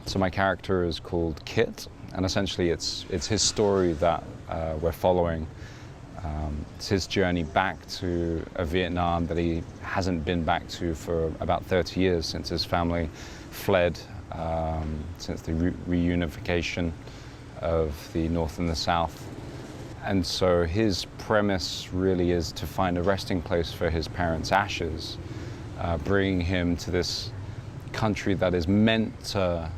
So my character is called Kit, and essentially it's his story that we're following. It's his journey back to a Vietnam that he hasn't been back to for about 30 years since his family fled, since the reunification of the North and the South. And so his premise really is to find a resting place for his parents' ashes, bringing him to this country that is meant to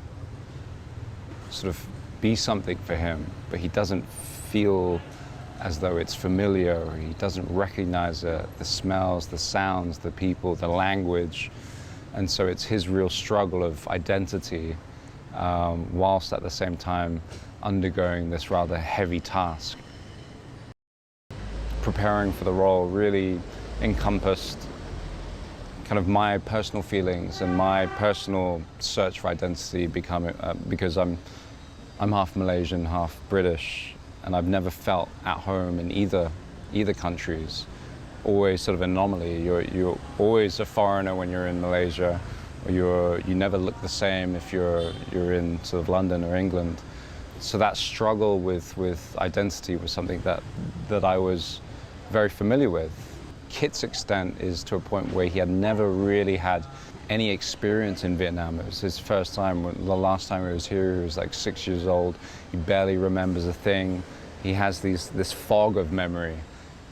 sort of be something for him, but he doesn't feel as though it's familiar, or he doesn't recognize it, the smells, the sounds, the people, the language. And so it's his real struggle of identity, whilst at the same time undergoing this rather heavy task. Preparing for the role really encompassed kind of my personal feelings and my personal search for identity, because I'm half Malaysian, half British, and I've never felt at home in either countries. Always sort of an anomaly. You're always a foreigner when you're in Malaysia, or you never look the same if you're in sort of London or England. So that struggle with identity was something that I was very familiar with. Kit's extent is to a point where he had never really had any experience in Vietnam. It was his first time. The last time he was here, he was like 6 years old. He barely remembers a thing. He has this fog of memory,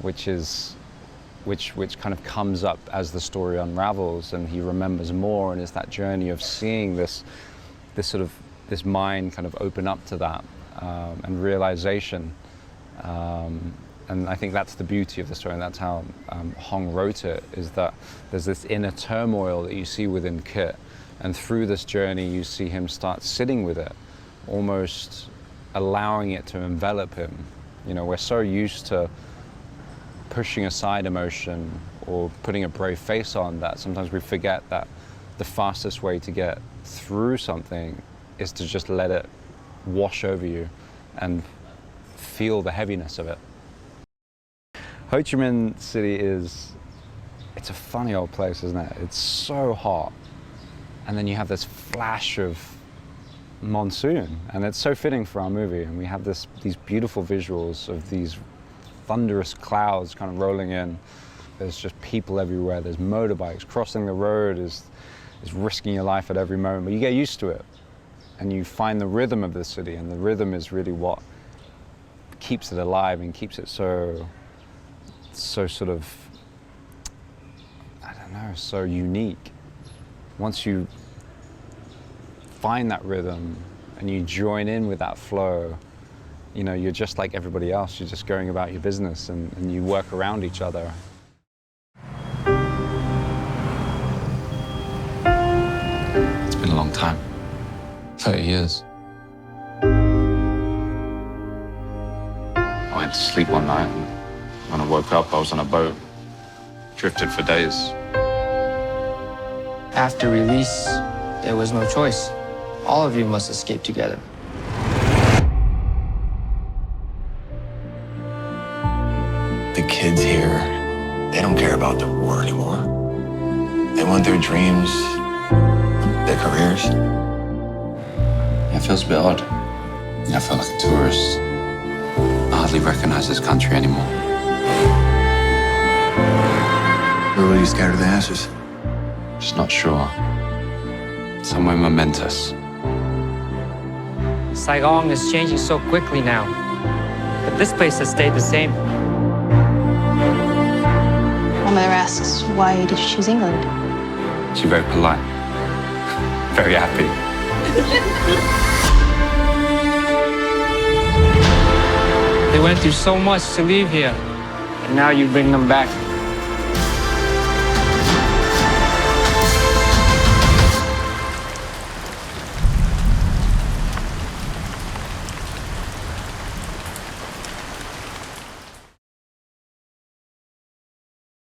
which kind of comes up as the story unravels, and he remembers more. And it's that journey of seeing this mind kind of open up to that, and realization. And I think that's the beauty of the story, and that's how Hong wrote it, is that there's this inner turmoil that you see within Kit, and through this journey you see him start sitting with it, almost allowing it to envelop him. You know, we're so used to pushing aside emotion or putting a brave face on that sometimes we forget that the fastest way to get through something is to just let it wash over you and feel the heaviness of it. Ho Chi Minh City it's a funny old place, isn't it? It's so hot. And then you have this flash of monsoon, and it's so fitting for our movie. And we have these beautiful visuals of these thunderous clouds kind of rolling in. There's just people everywhere. There's motorbikes. Crossing the road is risking your life at every moment, but you get used to it. And you find the rhythm of the city, and the rhythm is really what keeps it alive and keeps it so sort of, I don't know, so unique. Once you find that rhythm and you join in with that flow, you know, you're just like everybody else. You're just going about your business, and you work around each other. It's been a long time. 30 years. I went to sleep one night, and when I woke up, I was on a boat, drifted for days. After release, there was no choice. All of you must escape together. The kids here, they don't care about the war anymore. They want their dreams, their careers. Yeah, it feels a bit odd. I feel like a tourist. I hardly recognize this country anymore. Where will you scatter the ashes? Just not sure. Somewhere momentous. Saigon is changing so quickly now, but this place has stayed the same. My mother asks, why did you choose England? She's very polite. Very happy. They went through so much to leave here, and now you bring them back.